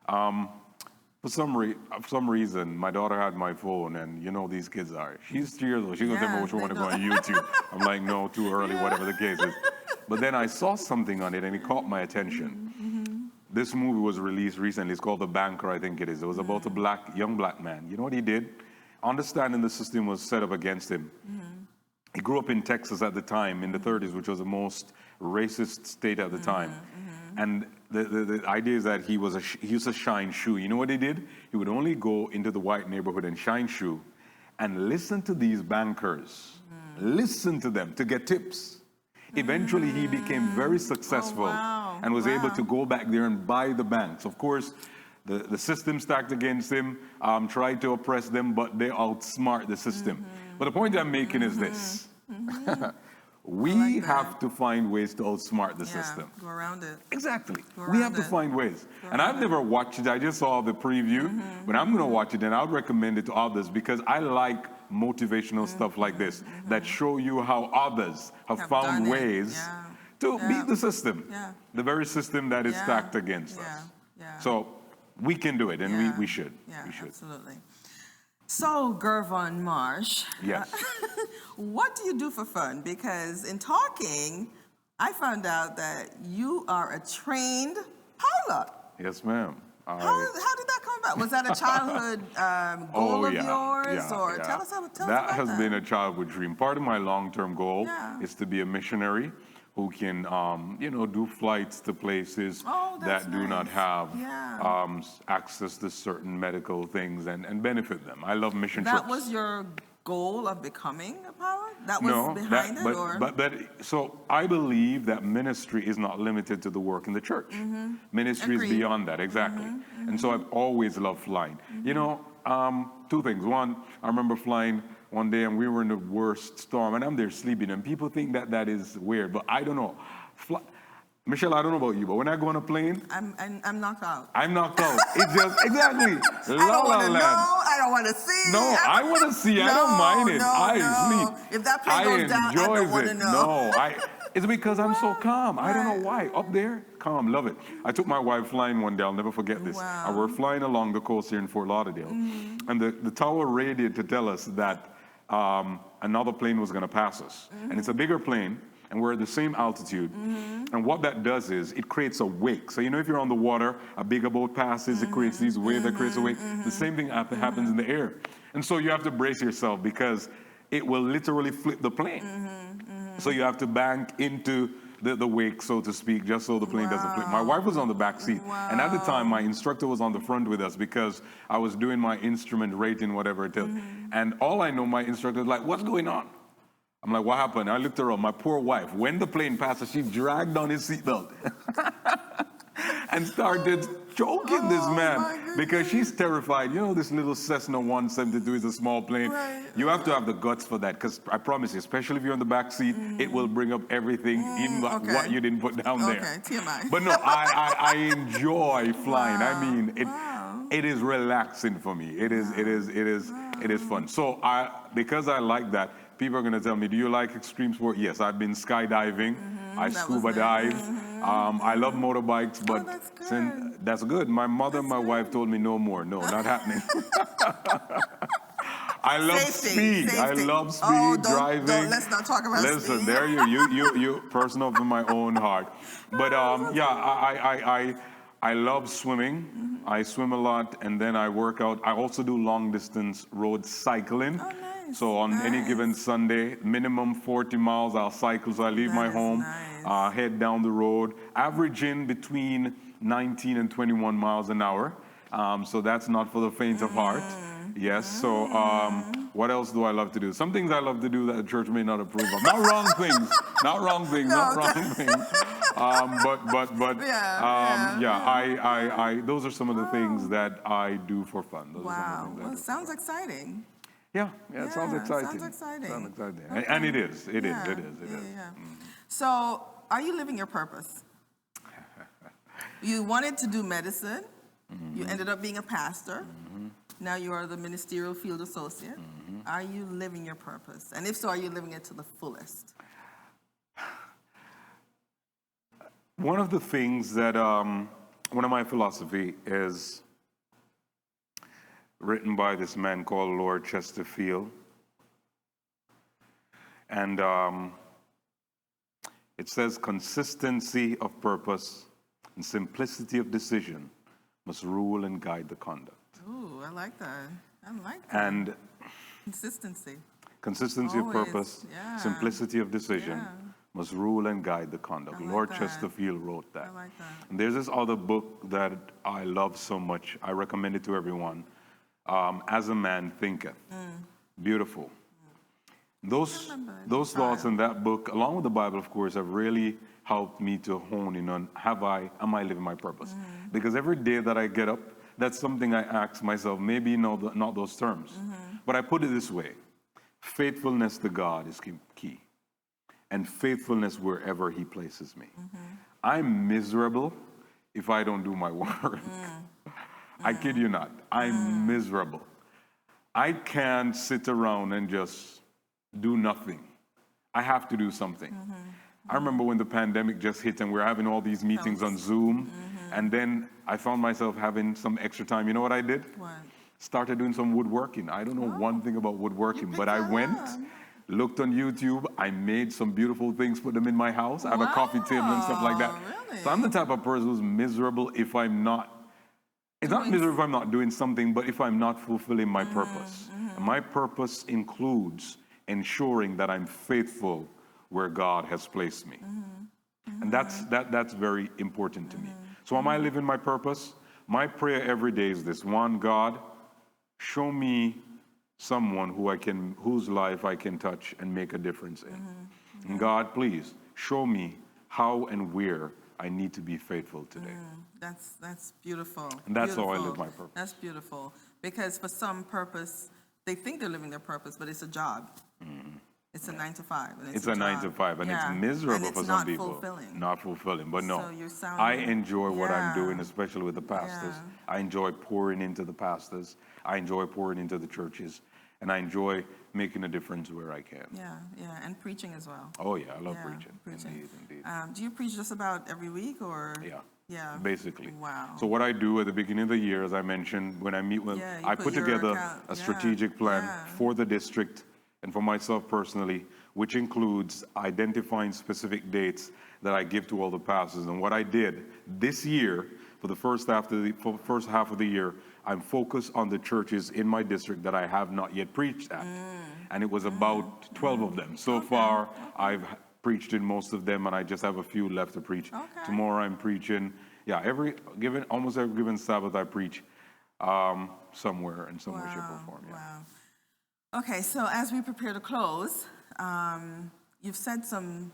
for some reason, my daughter had my phone, and these kids are. She's 3 years old. She's going to tell me what she want to go on YouTube. I'm like, no, too early, whatever the case is. But then I saw something on it, and it caught my attention. This movie was released recently. It's called The Banker, I think it is. It was about a young black man. You know what he did? Understanding the system was set up against him. He grew up in Texas at the time, in the 30s, which was the most racist state at the time. And the idea is that he used to shine shoe. You know what he did? He would only go into the white neighborhood and shine shoe and listen to these bankers. Listen to them to get tips. Eventually, he became very successful and was able to go back there and buy the banks. Of course, the system stacked against him, tried to oppress them, but they outsmart the system. But the point I'm making is this. We have to find ways to outsmart the system. Go around it. Exactly. We have to find ways. And I've never watched it. I just saw the preview, but I'm going to watch it, and I'll recommend it to others because I like motivational stuff like this that show you how others have found ways to beat the system, the very system that is stacked against us. So we can do it, and we should. We should. Absolutely. So, Gervon Marsh, yes. What do you do for fun? Because in talking, I found out that you are a trained pilot. Yes, ma'am. How did that come about? Was that a childhood goal of yours? Or tell us about that. That has been a childhood dream. Part of my long-term goal is to be a missionary who can, do flights to places that do not have access to certain medical things and benefit them. I love mission trips. That was your goal of becoming a pilot? That was behind it? So I believe that ministry is not limited to the work in the church. Ministry is beyond that, exactly. And so I've always loved flying. Two things. One, I remember flying one day, and we were in the worst storm, and I'm there sleeping, and people think that is weird, but I don't know. Michelle, I don't know about you, but when I go on a plane, I'm knocked out. I'm knocked out. It's just, exactly. I don't want to know. I don't want to see. No, I want to see. I don't mind it. I sleep. If that plane goes down, I don't want to know. It's because I'm so calm. I don't know why. Up there, calm, love it. I took my wife flying one day. I'll never forget this. We're flying along the coast here in Fort Lauderdale, and the tower radiated to tell us that another plane was going to pass us. And it's a bigger plane, and we're at the same altitude. And what that does is it creates a wake. So, if you're on the water, a bigger boat passes, it creates these waves that creates a wake. The same thing happens in the air. And so you have to brace yourself because it will literally flip the plane. So you have to bank into the wake, so to speak, just so the plane doesn't flip. My wife was on the back seat. And at the time, my instructor was on the front with us because I was doing my instrument rating, whatever it is. And all I know, my instructor was like, what's going on? I'm like, what happened? I looked around. My poor wife, when the plane passed, she dragged on his seatbelt and started choking this man because she's terrified. You know, this little Cessna 172 is a small plane. You have to have the guts for that because I promise you, especially if you're in the back seat, it will bring up everything, even what you didn't put down there. TMI. But no, I enjoy flying. I mean, it is relaxing for me. It is fun. So because I like that, people are going to tell me, do you like extreme sport? Yes, I've been skydiving. I scuba dive. I love motorbikes, but that's good. My mother and my wife told me no more. No, not happening. I love speed. I love speed, driving. Let's not talk about speed. Listen, there you personal from my own heart. But yeah, I love swimming. I swim a lot, and then I work out. I also do long distance road cycling. So on any given Sunday, minimum 40 miles I'll cycle. So I leave my home, head down the road, averaging between 19 and 21 miles an hour. So that's not for the faint of heart. Yes. So what else do I love to do? Some things I love to do that the church may not approve of. Not wrong things. Not wrong things. Not wrong things. Those are some of the things that I do for fun. Wow. Well, it sounds exciting. Yeah, it sounds exciting. Sounds exciting. Okay. And it is. It is. So, are you living your purpose? You wanted to do medicine. You ended up being a pastor. Now you are the ministerial field associate. Are you living your purpose? And if so, are you living it to the fullest? One of the things that, one of my philosophy is written by this man called Lord Chesterfield. And it says, consistency of purpose and simplicity of decision must rule and guide the conduct. Ooh, I like that. And consistency of purpose, simplicity of decision must rule and guide the conduct. Lord Chesterfield wrote that. I like that. And there's this other book that I love so much. I recommend it to everyone. As a Man Thinketh. Beautiful. Those thoughts in that book, along with the Bible, of course, have really helped me to hone in on, am I living my purpose? Because every day that I get up, that's something I ask myself, maybe not those terms. But I put it this way: faithfulness to God is key. And faithfulness wherever He places me. I'm miserable if I don't do my work. I kid you not. I'm miserable. I can't sit around and just do nothing. I have to do something. I remember when the pandemic just hit and we're having all these meetings on Zoom, and then I found myself having some extra time. You know what I did? What? Started doing some woodworking. I don't know one thing about woodworking, but I went, looked on YouTube, I made some beautiful things, put them in my house. I have a coffee table and stuff like that. Really? So I'm the type of person who's miserable if I'm not, it's not miserable if I'm not doing something, but if I'm not fulfilling my purpose. And my purpose includes ensuring that I'm faithful where God has placed me. And that's very important to me. So am I living my purpose? My prayer every day is this: one, God, show me someone whose life I can touch and make a difference in. And God, please show me how and where I need to be faithful today. That's beautiful. And that's how I live my purpose. That's beautiful. Because for some purpose, they think they're living their purpose, but it's a job. It's a 9 to 5. And it's a 9 to 5, and it's miserable for some people. Fulfilling. Not fulfilling. But no, So I enjoy what I'm doing, especially with the pastors. I enjoy pouring into the pastors. I enjoy pouring into the churches. And I enjoy making a difference where I can. And preaching as well. Oh, yeah, I love preaching. Indeed. Do you preach just about every week, or? Yeah. Basically. Wow. So what I do at the beginning of the year, as I mentioned, when I meet with, I put together a strategic plan for the district and for myself personally, which includes identifying specific dates that I give to all the pastors. And what I did this year, for the first half of the year, I'm focused on the churches in my district that I have not yet preached at. And it was about 12 of them. So far, I've preached in most of them, and I just have a few left to preach. Okay. Tomorrow I'm preaching. Yeah, almost every given Sabbath I preach somewhere in some way, shape, or form. Yeah. Wow. Okay, so as we prepare to close, you've said some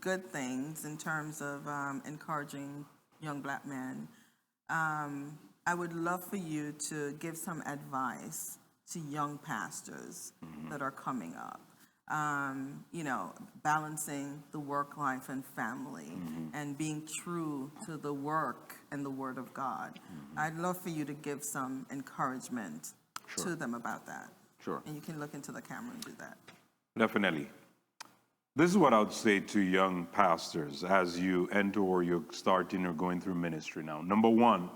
good things in terms of encouraging young black men. I would love for you to give some advice to young pastors that are coming up. Balancing the work life and family and being true to the work and the Word of God. I'd love for you to give some encouragement to them about that. Sure. And you can look into the camera and do that. Definitely. This is what I would say to young pastors as you enter or you're starting or going through ministry now. Number one,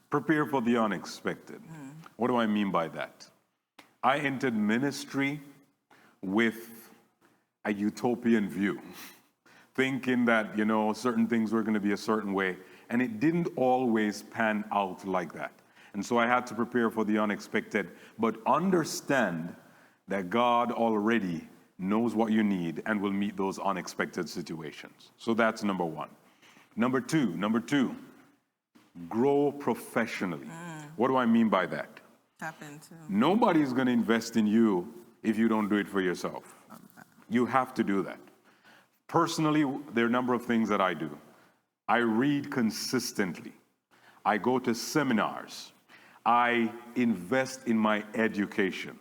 prepare for the unexpected. What do I mean by that? I entered ministry with a utopian view, thinking that, certain things were going to be a certain way, and it didn't always pan out like that. And so I had to prepare for the unexpected, but understand that God already knows what you need and will meet those unexpected situations. So that's number one. Number two, grow professionally. What do I mean by that? Tap into. Nobody's going to invest in you if you don't do it for yourself. You have to do that. Personally, there are a number of things that I do. I read consistently. I go to seminars. I invest in my education.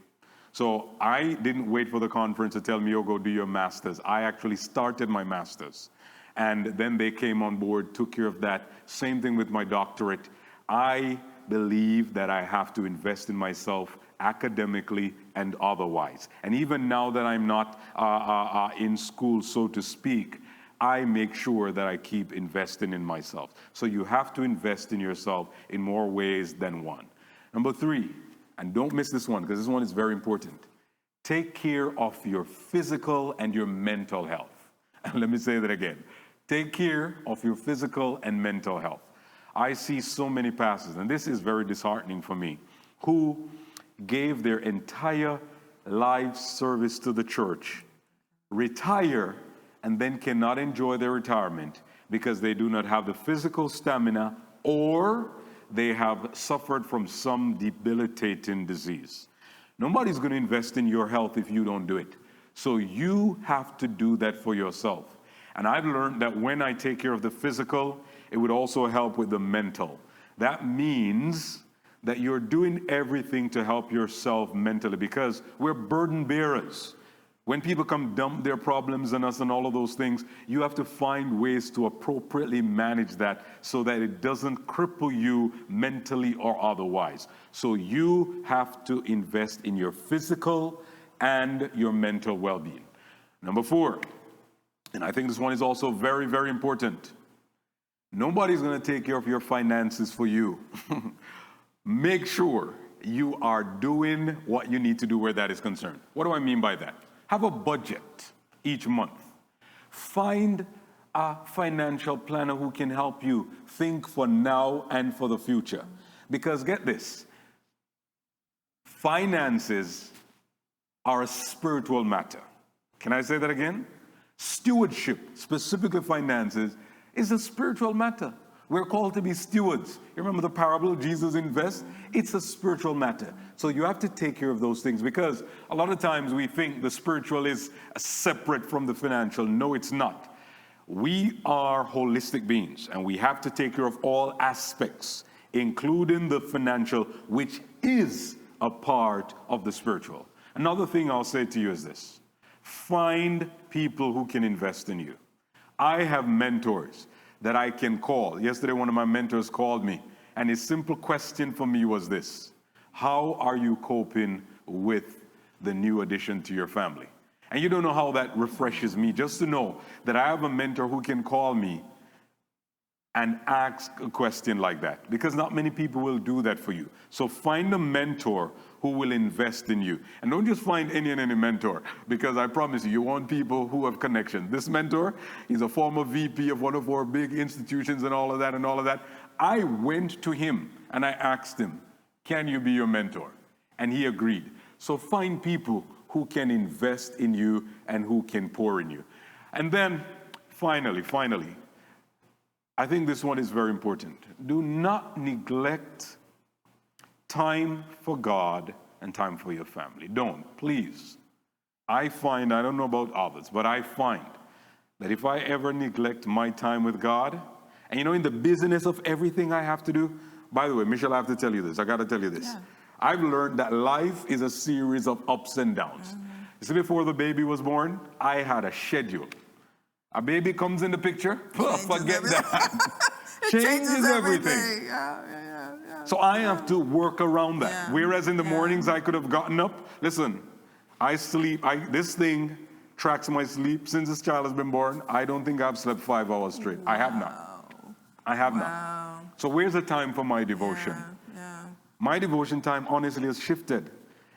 So I didn't wait for the conference to tell me, go do your master's. I actually started my master's. And then they came on board, took care of that. Same thing with my doctorate. I believe that I have to invest in myself academically and otherwise. And even now that I'm not in school, so to speak, I make sure that I keep investing in myself. So you have to invest in yourself in more ways than one. Number three, and don't miss this one because this one is very important. Take care of your physical and your mental health. And let me say that again. Take care of your physical and mental health. I see so many pastors, and this is very disheartening for me, who gave their entire life service to the church, retire, and then cannot enjoy their retirement because they do not have the physical stamina or they have suffered from some debilitating disease. Nobody's going to invest in your health if you don't do it. So you have to do that for yourself. And I've learned that when I take care of the physical, it would also help with the mental. That means that you're doing everything to help yourself mentally because we're burden bearers. When people come dump their problems on us and all of those things, you have to find ways to appropriately manage that so that it doesn't cripple you mentally or otherwise. So you have to invest in your physical and your mental well-being. Number four, and I think this one is also very, very important. Nobody's going to take care of your finances for you. Make sure you are doing what you need to do where that is concerned. What do I mean by that? Have a budget each month. Find a financial planner who can help you think for now and for the future. Because get this, finances are a spiritual matter. Can I say that again? Stewardship, specifically finances, is a spiritual matter. We're called to be stewards. You remember the parable, Jesus invests? It's a spiritual matter. So you have to take care of those things because a lot of times we think the spiritual is separate from the financial. No, it's not. We are holistic beings and we have to take care of all aspects, including the financial, which is a part of the spiritual. Another thing I'll say to you is this. Find people who can invest in you. I have mentors that I can call. Yesterday, one of my mentors called me, and his simple question for me was this: how are you coping with the new addition to your family? And you don't know how that refreshes me, just to know that I have a mentor who can call me and ask a question like that, because not many people will do that for you. So find a mentor who will invest in you. And don't just find any mentor, because I promise you, you want people who have connection. This mentor, he's a former VP of one of our big institutions and all of that. I went to him and I asked him, can you be your mentor? And he agreed. So find people who can invest in you and who can pour in you. And then, finally, I think this one is very important. Do not neglect time for God and time for your family. Don't, please. I don't know about others, but I find that if I ever neglect my time with God, and in the busyness of everything I have to do, by the way, Michelle, I have to tell you this. I got to tell you this. Yeah. I've learned that life is a series of ups and downs. You see, before the baby was born, I had a schedule. A baby comes in the picture, forget that. Changes everything. Yeah. So I have to work around that. Yeah. Whereas in the mornings I could have gotten up. Listen, I sleep. This thing tracks my sleep. Since this child has been born, I don't think I've slept 5 hours straight. Wow. I have not. So where's the time for my devotion? Yeah. My devotion time honestly has shifted.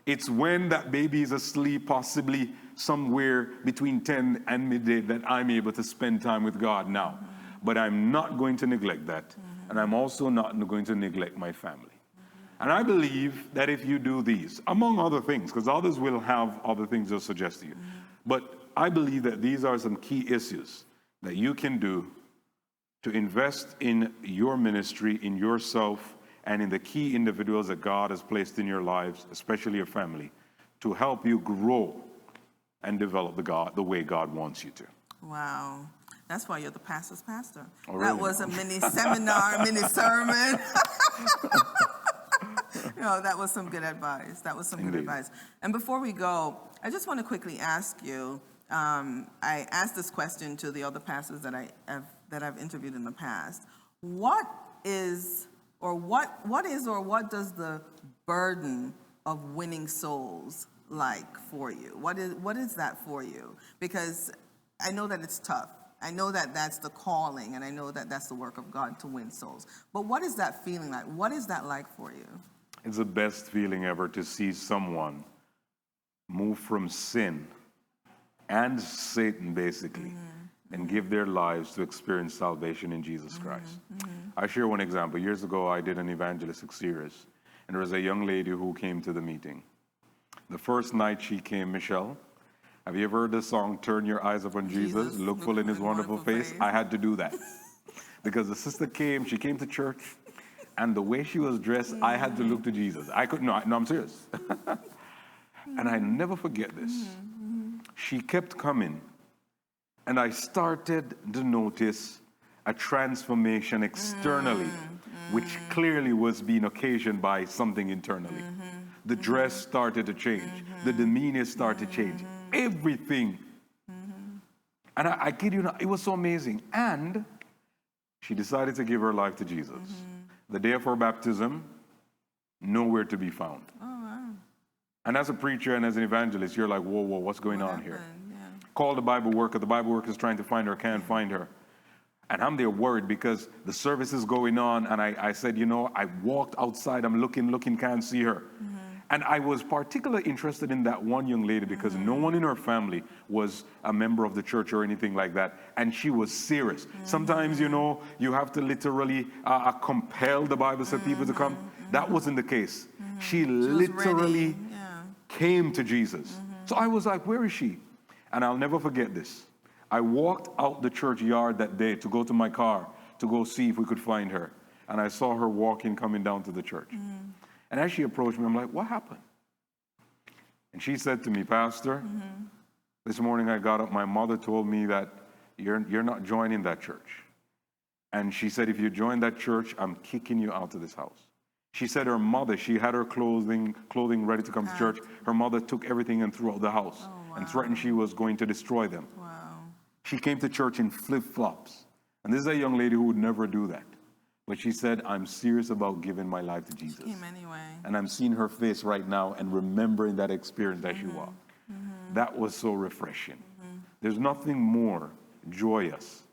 It's when that baby is asleep, possibly somewhere between 10 and midday, that I'm able to spend time with God now. Mm-hmm. But I'm not going to neglect that. Mm-hmm. And I'm also not going to neglect my family. Mm-hmm. And I believe that if you do these, among other things, because others will have other things they'll suggest to you, mm-hmm. but I believe that these are some key issues that you can do to invest in your ministry, in yourself, and in the key individuals that God has placed in your lives, especially your family, to help you grow and develop the way God wants you to. Wow. That's why you're the pastor's pastor. Oh, that really? Was a mini seminar, mini sermon. That was some good advice. Good advice. And before we go, I just want to quickly ask you, I asked this question to the other pastors that I've interviewed in the past. What does the burden of winning souls like for you? What is that for you? Because I know that it's tough. I know that that's the calling, and I know that that's the work of God to win souls. But what is that feeling like? What is that like for you? It's the best feeling ever to see someone move from sin and Satan, basically, mm-hmm. and give their lives to experience salvation in Jesus mm-hmm. Christ. Mm-hmm. I share one example. Years ago, I did an evangelistic series, and there was a young lady who came to the meeting. The first night she came, Michelle, have you ever heard the song, Turn Your Eyes Upon Jesus, Look Full in His Wonderful Face? I had to do that. Because the sister she came to church, and the way she was dressed, I had to look to Jesus. I'm serious. And I never forget this. Mm-hmm. She kept coming, and I started to notice a transformation externally, which clearly was being occasioned by something internally. The dress started to change. The demeanor started to change. Everything. And I kid you not, it was so amazing. And she decided to give her life to Jesus. The day of her baptism, nowhere to be found. Oh, wow. And as a preacher and as an evangelist, you're like, whoa, what's going on here? Yeah. Call the Bible worker. The Bible worker is trying to find her, can't find her. And I'm there worried because the service is going on. And I said, I walked outside. I'm looking, can't see her. Mm-hmm. And I was particularly interested in that one young lady because no one in her family was a member of the church or anything like that. And she was serious. Sometimes, you have to literally compel, the Bible said, people to come. That wasn't the case. She literally came to Jesus. So I was like, where is she? And I'll never forget this. I walked out the church yard that day to go to my car to go see if we could find her. And I saw her coming down to the church. And as she approached me, I'm like, what happened? And she said to me, Pastor, this morning I got up, my mother told me that you're not joining that church. And she said, if you join that church, I'm kicking you out of this house. She said her mother, she had her clothing ready to come to church. Her mother took everything and threw out the house and threatened she was going to destroy them. Wow. She came to church in flip-flops. And this is a young lady who would never do that. But she said, I'm serious about giving my life to Jesus. She came anyway. And I'm seeing her face right now and remembering that experience as she walked. That was so refreshing. There's nothing more joyous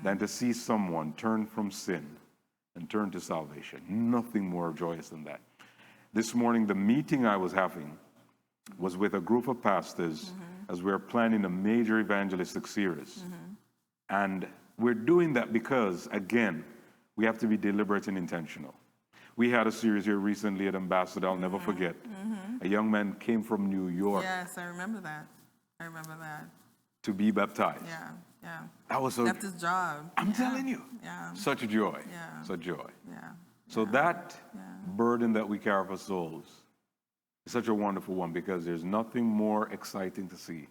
than to see someone turn from sin and turn to salvation. Nothing more joyous than that. This morning, the meeting I was having was with a group of pastors as we're planning a major evangelistic series. And we're doing that because, again, we have to be deliberate and intentional. We had a series here recently at Ambassador, I'll never forget. A young man came from New York. Yes, I remember that. to be baptized. Yeah, yeah. That was so. Left his job. I'm telling you. Yeah. Such a joy. Yeah. Such joy. Yeah. So that burden that we carry for souls is such a wonderful one, because there's nothing more exciting to see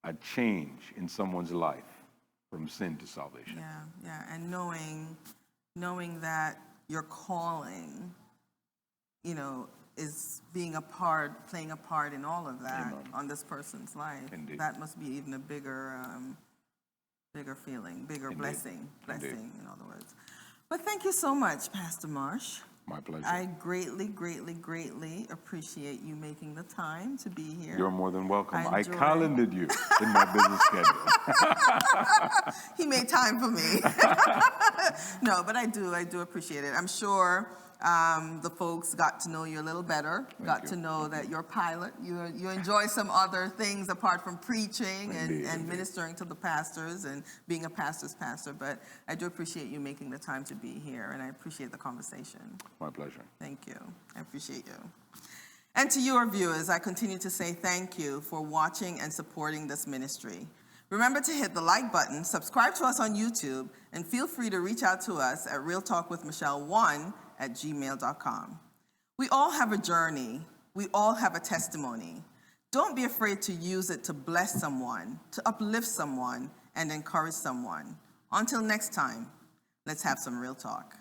a change in someone's life from sin to salvation. Yeah, yeah. And knowing that your calling, is playing a part in all of that. Amen. On this person's life. Indeed. That must be even a bigger feeling, bigger Indeed. blessing, Indeed. in other words. But thank you so much, Pastor Marsh. My pleasure. I greatly, greatly, greatly appreciate you making the time to be here. You're more than welcome. I enjoy- calendared you in my business schedule. He made time for me. No, but I do appreciate it. I'm sure the folks got to know you a little better, got to know that you're a pilot. You enjoy some other things apart from preaching and ministering to the pastors and being a pastor's pastor, but I do appreciate you making the time to be here, and I appreciate the conversation. My pleasure. Thank you. I appreciate you. And to your viewers, I continue to say thank you for watching and supporting this ministry. Remember to hit the like button, subscribe to us on YouTube, and feel free to reach out to us at realtalkwithmichelle1@gmail.com. We all have a journey. We all have a testimony. Don't be afraid to use it to bless someone, to uplift someone, and encourage someone. Until next time, let's have some real talk.